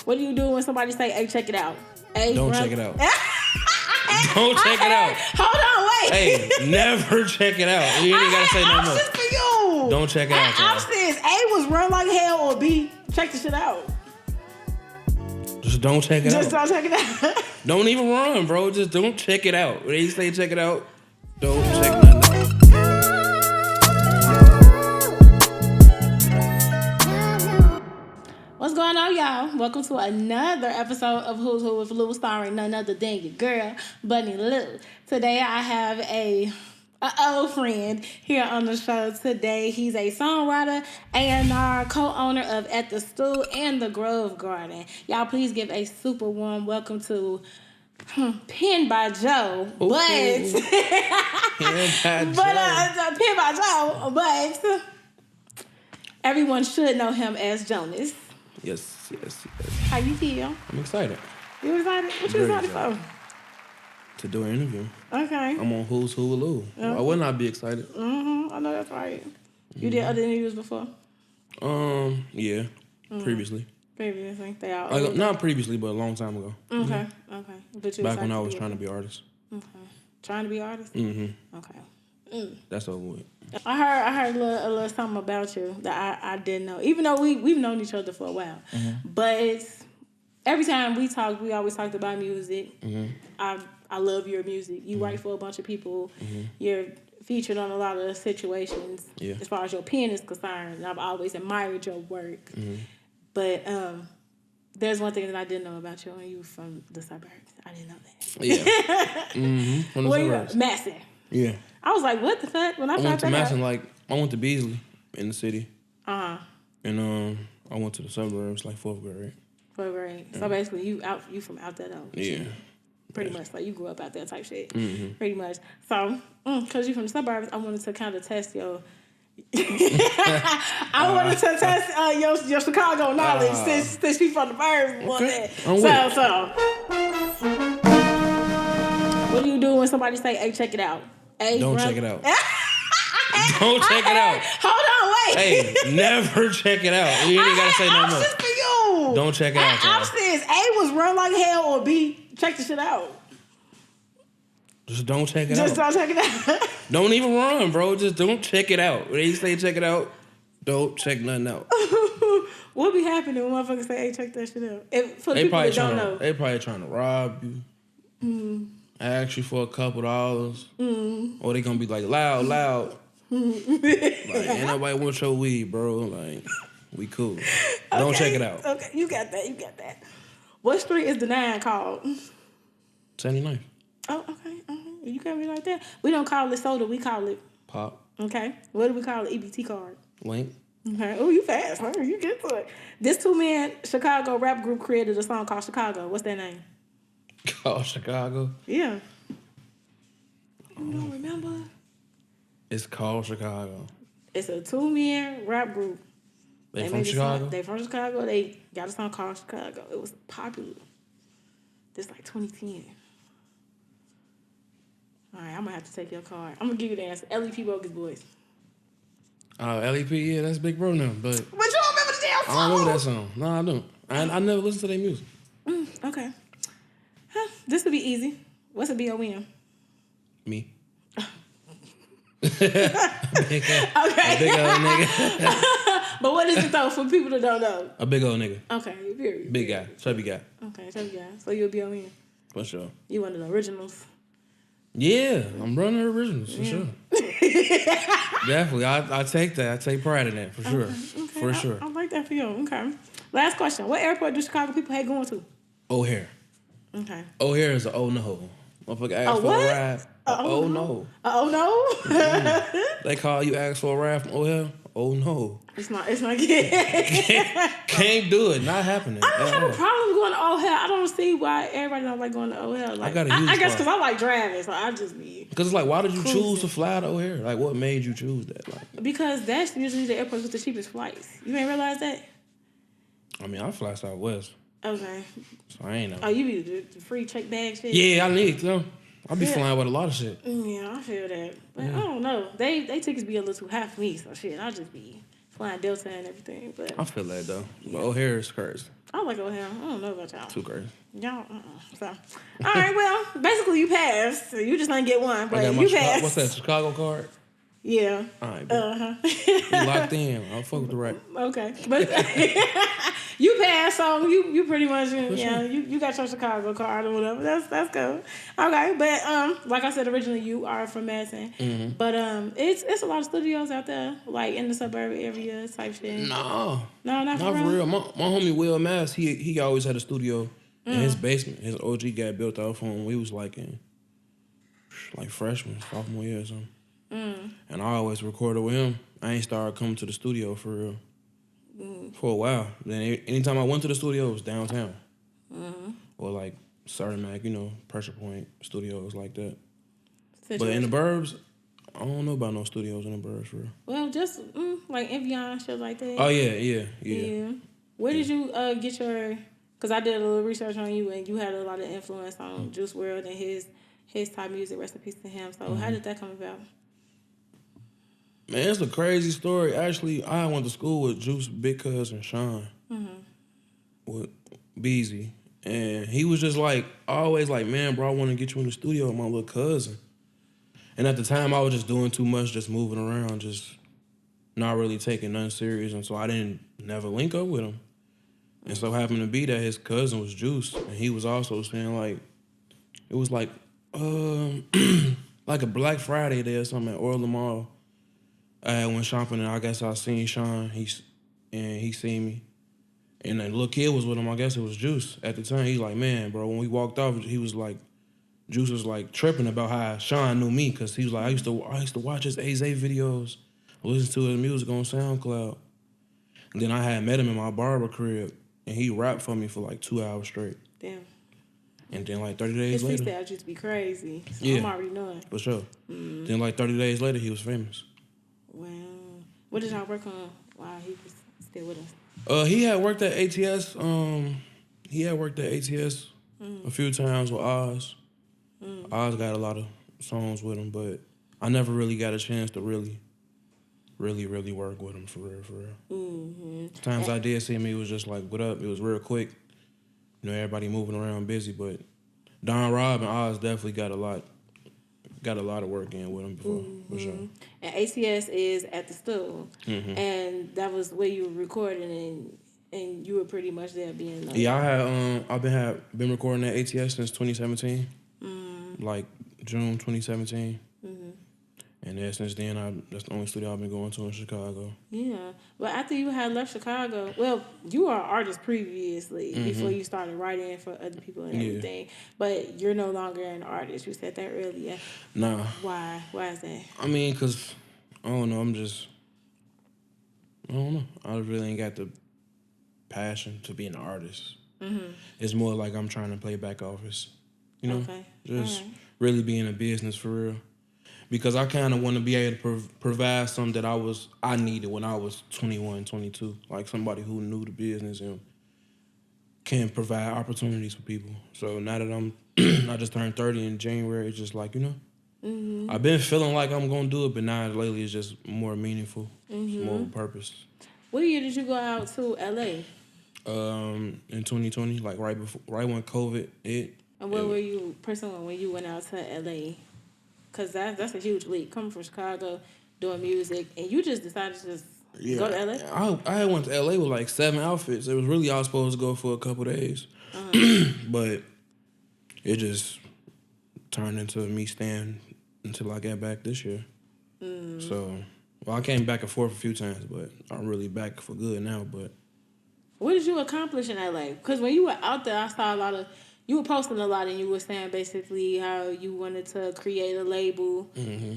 What do you do when somebody say, hey, check it out? Hey, Don't check it out. Don't check it out. Hold on, wait. Hey, never check it out. You ain't gotta say no more. Options for you. Don't check it out. Options. A was run like hell, or B, check the shit out. Just don't check it out. Just don't check it out. Don't even run, bro. Just don't check it out. When they say check it out, don't check nothing out. What's going on, y'all? Welcome to another episode of Who's Who with Liiu, starring none other than your girl, Bunny Liiu. Today, I have an old friend here on the show today. He's a songwriter, A&R, co-owner of At the Stool and The Grove Garden. Y'all, please give a super warm welcome to Pen by Joe. Okay. Pen by Joe, but everyone should know him as Jonas. Yes. How you feel? I'm excited. You excited? What you excited for? To do an interview. Okay. I'm on Who's Who with Liiu. I would not be excited. I know that's right. You did other interviews before? Yeah. Previously. Previously. They all not previously, but a long time ago. Okay. But you back when I was trying to be artist. Okay. Trying to be artist? Mm-hmm. Okay. That's over with. I heard a little something about you that I didn't know. Even though we've known each other for a while. Mm-hmm. But every time we talked, we always talked about music. Mm-hmm. I love your music. You write for a bunch of people. Mm-hmm. You're featured on a lot of situations as far as your pen is concerned. I've always admired your work. Mm-hmm. But there's one thing that I didn't know about you, and you from the suburbs. I didn't know that. Yeah. Mm-hmm. From the suburbs. Masson. Yeah. I was like, what the fuck? When I went to Masson, I went to Beasley in the city. Uh-huh. And I went to the suburbs, like 4th grade. 4th grade. Yeah. So basically, you from out there, though. Yeah. Pretty much. Like, you grew up out there type shit. Mm-hmm. Pretty much. So, because you from the suburbs, I wanted to kind of test your... I wanted to test your Chicago knowledge since you from the burbs. Okay. So, what do you do when somebody say, hey, check it out? Hey, don't check it out. Don't check it out. Hold on, wait. Hey, never check it out. You ain't gotta say no more. Options for you. Don't check it out. Options. A was run like hell, or B, check the shit out. Just don't check it out. Just don't check it out. Don't even run, bro. Just don't check it out. When they say check it out, don't check nothing out. What be happening when motherfuckers say, hey, check that shit out? For the they people that don't know. They probably trying to rob you. Mm-hmm. Ask you for a couple dollars. Mm-hmm. Or they gonna be like, loud. Mm-hmm. Like, ain't nobody want your weed, bro. Like, we cool. Okay. Don't check it out. Okay, you got that. What street is the 9 called? 79th. Oh, okay. You can't be like that. We don't call it soda. We call it... Pop. Okay. What do we call it? EBT card. Link. Okay. Oh, you fast. Huh? You get to it. This 2-man Chicago rap group created a song called Chicago. What's their name? Called Chicago? Yeah. You don't remember? It's called Chicago. It's a 2-man rap group. They from Chicago? They from Chicago. They got a song called Chicago. It was popular. This like 2010. All right, I'm going to have to take your card. I'm going to give you the answer. LEP Bogus Boys. LEP, yeah, that's Big Bro now. But you don't remember the damn song? I don't remember that song. No, I don't. I never listened to their music. Okay. This would be easy. What's a BOM? Me. Okay. A big old nigga. But what is it, though, for people that don't know? A big old nigga. Okay, period. Big guy. Chubby guy. Okay, chubby guy. So you're a BOM? For sure. You one of the originals? Yeah, I'm running the originals, for sure. Definitely. I take that. I take pride in that, for sure. Okay. For sure. I like that for you. Okay. Last question. What airport do Chicago people hate going to? O'Hare. Okay. O'Hare is a oh no. Motherfucker ask for a ride. Oh no. Oh no? They call you ask for a ride from O'Hare. Oh no. It's not good. Can't do it. Not happening. I don't have a problem going to O'Hare. I don't see why everybody don't like going to O'Hare. Like, I guess because I like driving, so I just be... Because it's like, why did you choose to fly to O'Hare? Like, what made you choose that? Like, because that's usually the airport with the cheapest flights. You ain't realize that? I mean, I fly Southwest. Okay. So I ain't know. Oh, you be the free check bag shit? Yeah, I need to. I be flying with a lot of shit. Yeah, I feel that. But I don't know. They tickets be a little too high for me, so shit, I'll just be flying Delta and everything. But I feel that though. But O'Hare is crazy. I like O'Hare. I don't know about y'all. Too crazy. Y'all, so. All right, well, basically you passed. So you just didn't get one, but you passed. What's that, Chicago card? Yeah. All right, you locked in. I'll fuck with the right. Okay. But you passed, so you pretty much, sure. you got your Chicago card or whatever. That's cool. Okay, but like I said originally, you are from Madison. Mm-hmm. But it's a lot of studios out there, like in the suburb area type shit. No, not for real. My homie Will Mass, he always had a studio in his basement. His OG got built out for him. We was like in freshman, sophomore year or something. And I always recorded with him. I ain't started coming to the studio for real for a while. Then anytime I went to the studio, it was downtown. Or like Ceramac, Pressure Point studios like that. But in the burbs, I don't know about no studios in the burbs for real. Well, just like Evian, shit like that. Oh, yeah. Where did you get your... Because I did a little research on you, and you had a lot of influence on Juice WRLD and his type music. Rest in peace to him. So how did that come about? Man, it's a crazy story. Actually, I went to school with Juice big cousin Sean, with Beezy, and he was just like always like, man, bro, I want to get you in the studio with my little cousin. And at the time, I was just doing too much, just moving around, just not really taking nothing serious, and so I didn't never link up with him. And so happened to be that his cousin was Juice, and he was also saying like, it was like like a Black Friday day or something at Orland Mall. I went shopping, and I guess I seen Sean. He seen me, and the little kid was with him. I guess it was Juice at the time. He's like, man, bro. When we walked off, he was like, Juice was like tripping about how Sean knew me, because he was like, I used to watch his AZ videos, listen to his music on SoundCloud. And then I had met him in my barber crib, and he rapped for me for like 2 hours straight. Damn. And then like 30 days later, his freestyle used to be crazy. So yeah, I'm already knowing. For sure. Then like 30 days later, he was famous. Wow. What did y'all work on while he was still with us? He had worked at ATS. A few times with Oz. Oz got a lot of songs with him, but I never really got a chance to really work with him for real. Times I did see him, he was just like, what up? It was real quick. Everybody moving around busy, but Don Rob and Oz definitely got a lot of work in with him before, for sure. And ATS is at the studio, and that was where you were recording, and you were pretty much there being like... Yeah, I've been recording at ATS since 2017, like June 2017. And then since then, that's the only studio I've been going to in Chicago. Yeah. Well, after you had left Chicago, well, you were an artist previously before you started writing for other people and everything. But you're no longer an artist. You said that earlier. Nah. Why? Why is that? I mean, because, I don't know, I don't know. I really ain't got the passion to be an artist. It's more like I'm trying to play back office. Okay. Just really be in a business for real. Because I kind of want to be able to provide something that I needed when I was 21, 22. Like somebody who knew the business and can provide opportunities for people. So now that I just turned 30 in January, it's just like, I've been feeling like I'm going to do it, but now lately it's just more meaningful, more of a purpose. What year did you go out to LA? In 2020, like right when COVID hit. And where were you personally when you went out to LA? Because that's a huge leap, coming from Chicago, doing music, and you just decided to just go to LA? I went to LA with like 7 outfits. It was really I was supposed to go for a couple days. But it just turned into me staying until I got back this year. So, I came back and forth a few times, but I'm really back for good now. But what did you accomplish in LA? Because when you were out there, I saw you were posting a lot, and you were saying basically how you wanted to create a label,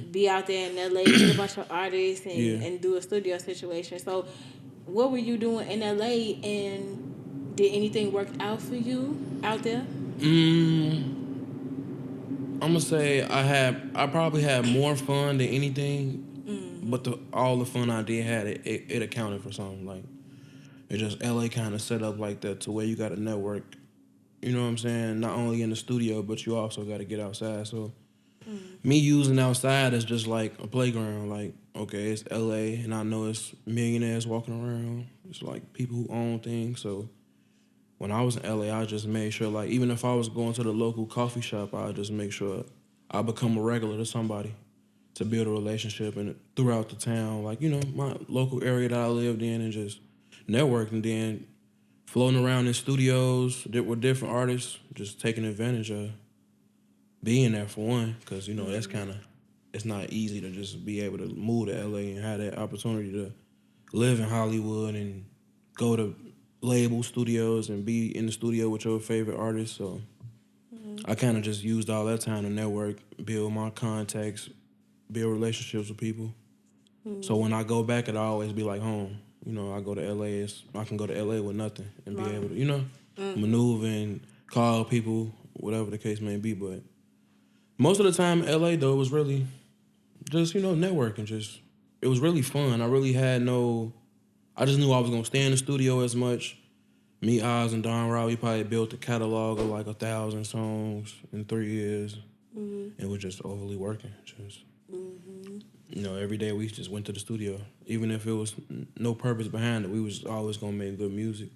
be out there in LA with a bunch of artists, and do a studio situation. So, what were you doing in LA, and did anything work out for you out there? I'm gonna say I probably had more fun than anything, but all the fun I did had it accounted for something. Like it just LA kind of set up like that to where you got a network. You know what I'm saying? Not only in the studio, but you also got to get outside. So me using outside is just like a playground. Like okay, it's LA, and I know it's millionaires walking around. It's like people who own things. So when I was in LA, I just made sure, like, even if I was going to the local coffee shop, I just make sure I become a regular to somebody to build a relationship and throughout the town, like, you know, my local area that I lived in, and just network, and then floating around in studios with different artists, just taking advantage of being there for one, because, you know, that's kind of, it's not easy to just be able to move to LA and have that opportunity to live in Hollywood and go to label studios and be in the studio with your favorite artists. So I kind of just used all that time to network, build my contacts, build relationships with people. So when I go back, it'll always be like home. You know, I go to LA, I can go to LA with nothing and be able to, you know, maneuver and call people, whatever the case may be. But most of the time, LA, though, was really just, you know, networking. Just, it was really fun. I really had I just knew I was going to stay in the studio as much. Me, Oz, and Don Rob, we probably built a catalog of like 1,000 songs in 3 years. It was just overly working. Just, you know, every day we just went to the studio. Even if it was no purpose behind it, we was always going to make good music.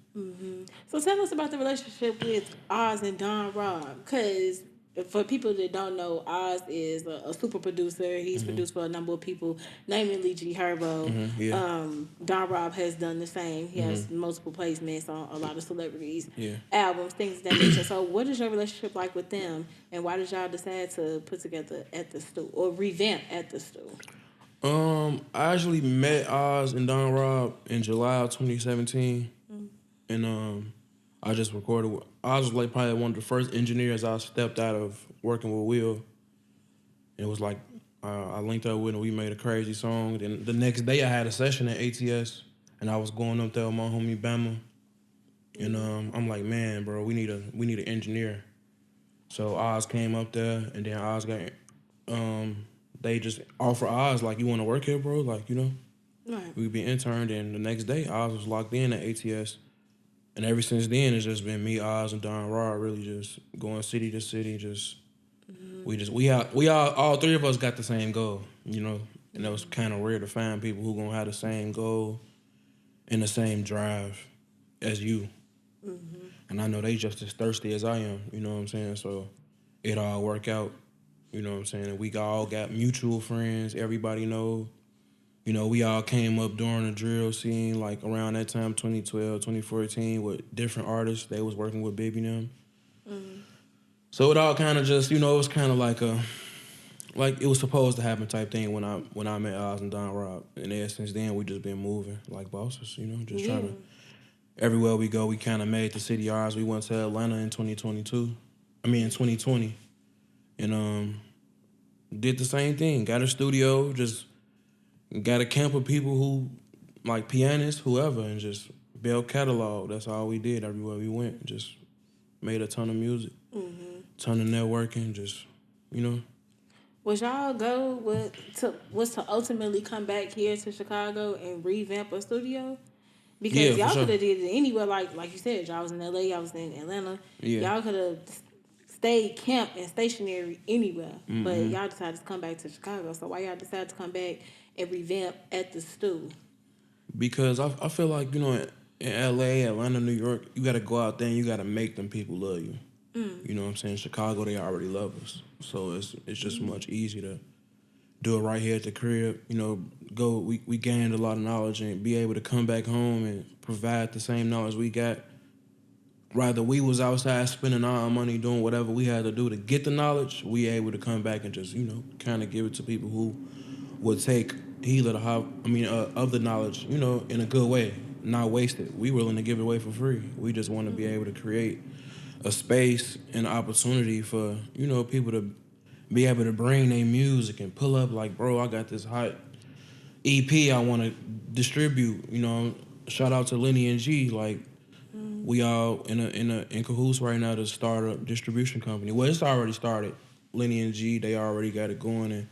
So tell us about the relationship with Oz and Don Rob, because for people that don't know, Oz is a super producer. He's produced for a number of people, namely G Herbo. Yeah. Don Rob has done the same. He has multiple placements on a lot of celebrities' Yeah. albums, things of that nature. So what is your relationship like with them, and why did y'all decide to put together At the Stew, or revamp At the Stew? I actually met Oz and Don Rob in July of 2017, and I just recorded. Oz was like probably one of the first engineers I stepped out of working with Will. It was like I linked up with him. We made a crazy song. Then the next day I had a session at ATS, and I was going up there with my homie Bama, and I'm like, man, bro, we need an engineer. So Oz came up there, and then Oz got they just offer Oz, like, you want to work here, bro? Like, you know, Right. we be interned, and the next day Oz was locked in at ATS. And ever since then, it's just been me, Oz, and Don Rob, really just going city to city. Just we all three of us got the same goal, you know. And that was kind of rare to find people who gonna have the same goal and the same drive as you. And I know they just as thirsty as I am, you know what I'm saying? So it all work out, you know what I'm saying? And we all got mutual friends. Everybody know. You know, we all came up during the drill scene, like around that time, 2012, 2014, with different artists. They was working with Baby them. So it all kind of just, you know, it was kind of like it was supposed to happen type thing when I met Oz and Don Rob. And ever since then, we just been moving like bosses, you know, just trying to, everywhere we go, we kind of made the city ours. We went to Atlanta in 2020, and did the same thing. Got a studio, just got a camp of people who, like pianists, whoever, and just build catalog. That's all we did everywhere we went. Just made a ton of music, ton of networking, just, you know. Was y'all was to ultimately come back here to Chicago and revamp a studio? Because y'all could have did it anywhere, like you said, y'all was in LA, y'all was in Atlanta. Yeah. Y'all could have stayed camped and stationary anywhere, but y'all decided to come back to Chicago. So why y'all decided to come back and revamp At the Stew? Because I feel like, you know, in LA, Atlanta, New York, you got to go out there and you got to make them people love you. You know what I'm saying? Chicago, they already love us. So it's just much easier to do it right here at the crib. You know, we gained a lot of knowledge and be able to come back home and provide the same knowledge we got. Rather, we was outside spending our money doing whatever we had to do to get the knowledge, we able to come back and just, you know, kind of give it to people who would take heed of of the knowledge, you know, in a good way, not waste it. We willing to give it away for free. We just want to be able to create a space and opportunity for, you know, people to be able to bring their music and pull up like, bro, I got this hot EP I want to distribute. You know, shout out to Lenny and G. Like, we all in cahoots right now to start a distribution company. Well, it's already started. Lenny and G, they already got it going, and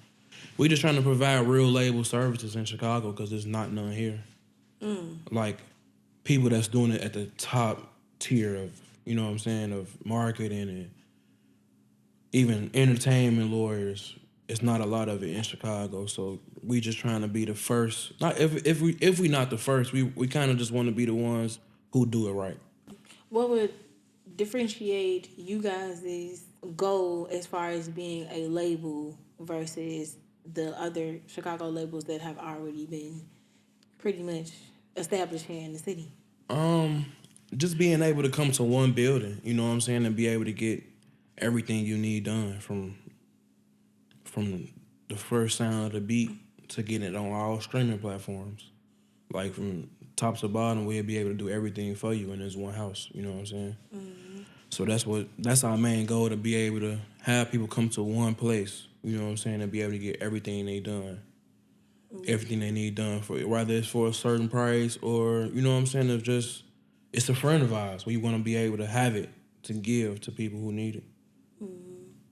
we just trying to provide real label services in Chicago because there's not none here. Like, people that's doing it at the top tier of, you know what I'm saying, of marketing and even entertainment lawyers. it's not a lot of it in Chicago. So we just trying to be the first. Not if we not the first, we kind of just want to be the ones who do it right. What would differentiate you guys' goal as far as being a label versus the other Chicago labels that have already been pretty much established here in the city? Just being able to come to one building, you know what I'm saying, and be able to get everything you need done from the first sound of the beat to getting it on all streaming platforms. Like from top to bottom, we'll be able to do everything for you in this one house. You know what I'm saying? Mm-hmm. So that's our main goal, to be able to have people come to one place. You know what I'm saying? And be able to get everything they done. Everything they need done for it, whether it's for a certain price or, you know what I'm saying, it's a friend of ours. We want to be able to have it to give to people who need it.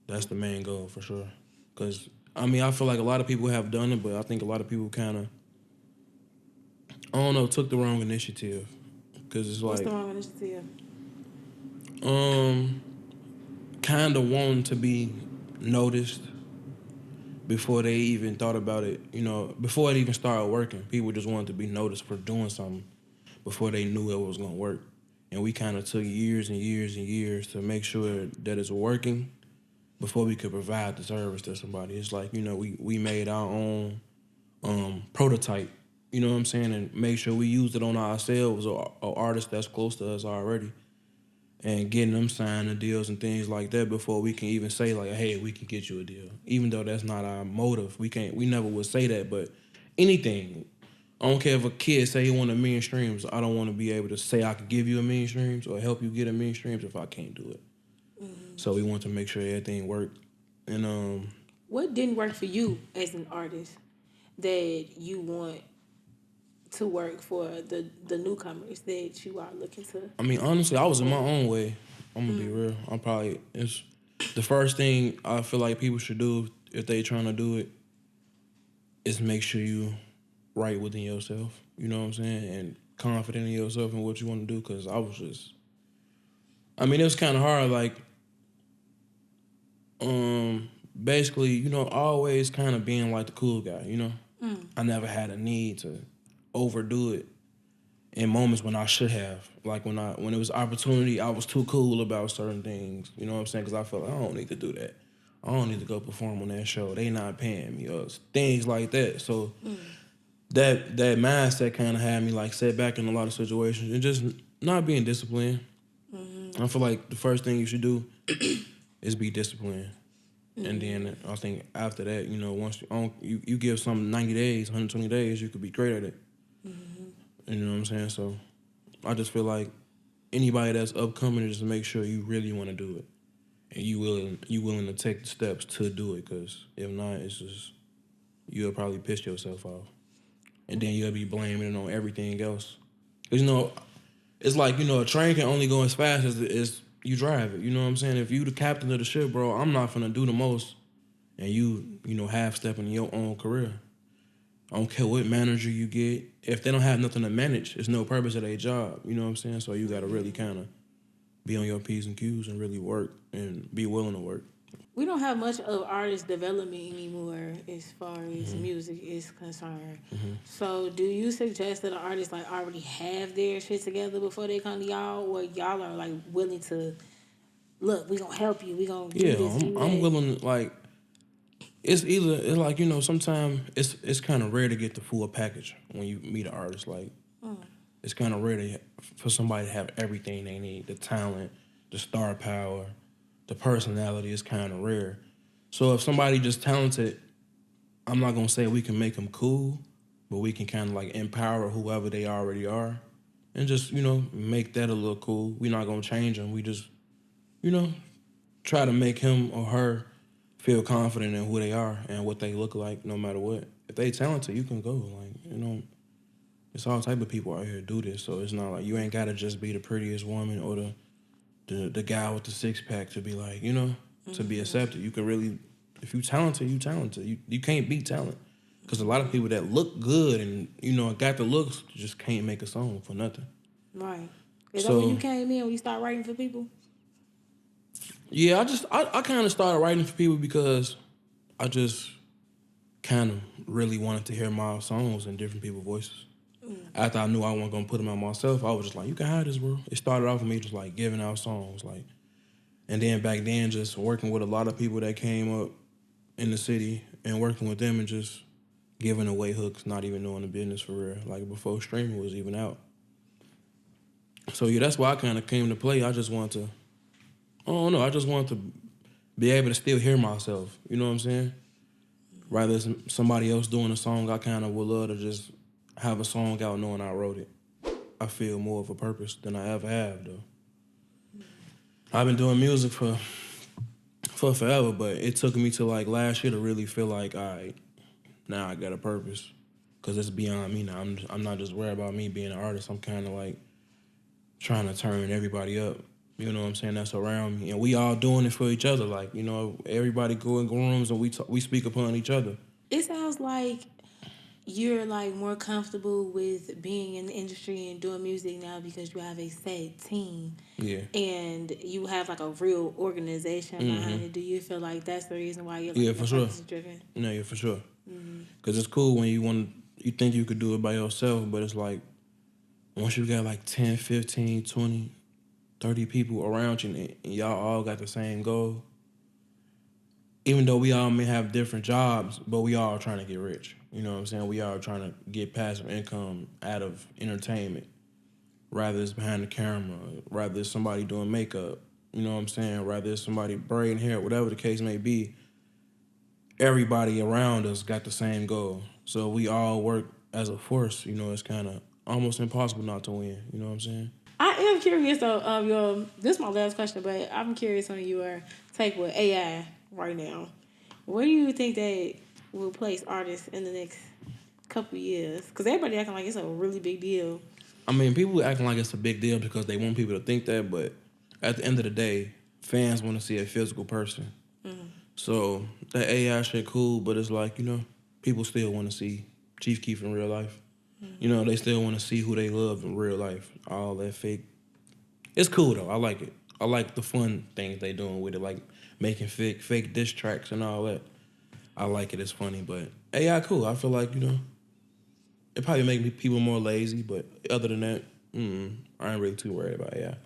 That's the main goal for sure. Because, I mean, I feel like a lot of people have done it, but I think a lot of people kind of, I don't know, took the wrong initiative. Because it's What's like... the wrong initiative? Kind of wanting to be noticed before they even thought about it, you know, before it even started working. People just wanted to be noticed for doing something before they knew it was going to work. And we kind of took years and years and years to make sure that it's working before we could provide the service to somebody. It's like, you know, we made our own prototype, you know what I'm saying, and make sure we used it on ourselves or artists that's close to us already, and getting them signed the deals and things like that before we can even say like, hey, we can get you a deal. Even though that's not our motive, we never would say that. But anything, I don't care if a kid say he want 1 million streams, I don't want to be able to say I could give you 1 million streams or help you get 1 million streams if I can't do it. Mm-hmm. So we want to make sure everything worked. And what didn't work for you as an artist that you want to work for the newcomers that you are looking to? I mean, honestly, I was in my own way. I'm gonna be real. It's the first thing I feel like people should do if they trying to do it is make sure you right within yourself. You know what I'm saying? And confident in yourself and what you want to do. Because I was just, I mean, it was kind of hard. Like, basically, you know, always kind of being like the cool guy. You know, I never had a need to overdo it in moments when I should have. Like when it was opportunity, I was too cool about certain things. You know what I'm saying? Because I felt like I don't need to do that. I don't need to go perform on that show. They not paying me or things like that. So that mindset kind of had me like set back in a lot of situations and just not being disciplined. I feel like the first thing you should do is be disciplined. And then I think after that, you know, once you give something 90 days, 120 days, you could be great at it. You know what I'm saying? So I just feel like anybody that's upcoming, just make sure you really want to do it. And you willing to take the steps to do it. Because if not, it's just, you'll probably piss yourself off. And then you'll be blaming it on everything else. Because, you know, it's like, you know, a train can only go as fast as you drive it. You know what I'm saying? If you the captain of the ship, bro, I'm not finna do the most. And you know, half-stepping in your own career. I don't care what manager you get. If they don't have nothing to manage, it's no purpose of their job. You know what I'm saying? So you got to really kind of be on your P's and Q's and really work and be willing to work. We don't have much of artist development anymore as far as music is concerned. So do you suggest that an artist like already have their shit together before they come to y'all, or y'all are like willing to, look, we gonna help you, we gonna do this, I'm willing to, like, it's like, you know, sometimes it's kind of rare to get the full package when you meet an artist. Like, it's kind of rare for somebody to have everything they need. The talent, the star power, the personality is kind of rare. So if somebody just talented, I'm not going to say we can make them cool, but we can kind of like empower whoever they already are and just, you know, make that a little cool. We're not going to change them. We just, you know, try to make him or her feel confident in who they are and what they look like no matter what. If they talented, you can go. Like, you know, it's all type of people out here do this. So it's not like you ain't got to just be the prettiest woman or the guy with the six-pack to be like, you know, to be accepted. You can really, if you talented, you talented. You can't beat talent. Because a lot of people that look good and, you know, got the looks just can't make a song for nothing. Right. Is that when you came in, when you started writing for people? Yeah, I kind of started writing for people because I just kind of really wanted to hear my songs in different people's voices. After I knew I wasn't gonna put them out myself, I was just like, you can have this, bro. It started off with me just like giving out songs, like, and then back then just working with a lot of people that came up in the city and working with them and just giving away hooks, not even knowing the business for real, like before streaming was even out. So yeah, that's why I kind of came to play. I just wanted to, I don't know, I just wanted to be able to still hear myself, you know what I'm saying? Rather than somebody else doing a song, I kind of would love to just have a song out knowing I wrote it. I feel more of a purpose than I ever have, though. I've been doing music for forever, but it took me to like last year to really feel like, all right, now I got a purpose, because it's beyond me now. I'm not just worried about me being an artist. I'm kind of like trying to turn everybody up. You know what I'm saying? That's around me, and we all doing it for each other. Like, you know, everybody go in rooms and we speak upon each other. It sounds like you're like more comfortable with being in the industry and doing music now because you have a set team. Yeah. And you have like a real organization behind it. Do you feel like that's the reason why you're like for sure driven? No, yeah, for sure. Because it's cool when you think you could do it by yourself, but it's like once you got like 10, 15, 20, 30 people around you and y'all all got the same goal, even though we all may have different jobs, but we all trying to get rich. You know what I'm saying? We all trying to get passive income out of entertainment. Rather it's behind the camera, rather it's somebody doing makeup, you know what I'm saying? Rather it's somebody braiding hair, whatever the case may be. Everybody around us got the same goal. So we all work as a force. You know, it's kind of almost impossible not to win. You know what I'm saying? I am curious though, this is my last question, but I'm curious on your take with AI right now. Where do you think that will place artists in the next couple of years? Because everybody acting like it's a really big deal. I mean, people acting like it's a big deal because they want people to think that, but at the end of the day, fans want to see a physical person. So that AI shit cool, but it's like, you know, people still want to see Chief Keef in real life. You know, they still want to see who they love in real life. All that fake. It's cool, though. I like it. I like the fun things they doing with it, like making fake diss tracks and all that. I like it. It's funny, but AI cool. I feel like, you know, it probably make people more lazy, but other than that, I ain't really too worried about AI.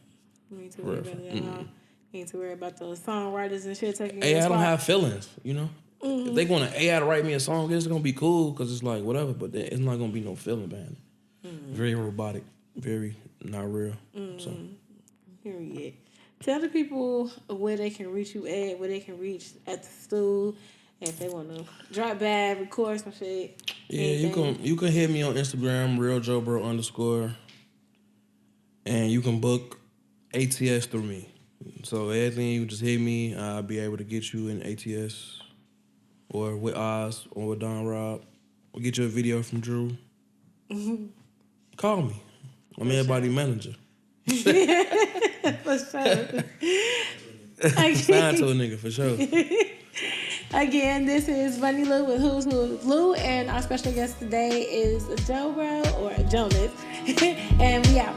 Me too worried about that. Ain't too worried about those songwriters and shit taking AI don't have feelings, you know? If they want an AI to write me a song, it's going to be cool because it's like whatever, but it's not going to be no feeling behind it. Very robotic, very not real. So. Period. Tell the people where they can reach you at, where they can reach at the stool, and if they want to drop bad, record some shit. Yeah, anything. you can hit me on Instagram, RealJoBro_, and you can book ATS through me. So everything, you just hit me, I'll be able to get you in ATS or with Oz or with Don Rob. Or get you a video from Drew. Call me. I'm everybody's manager. For sure. Sign to a nigga for sure. Again, this is Bunny Liiu with Who's Who Liiu, and our special guest today is JoBro or Jonas. And we out.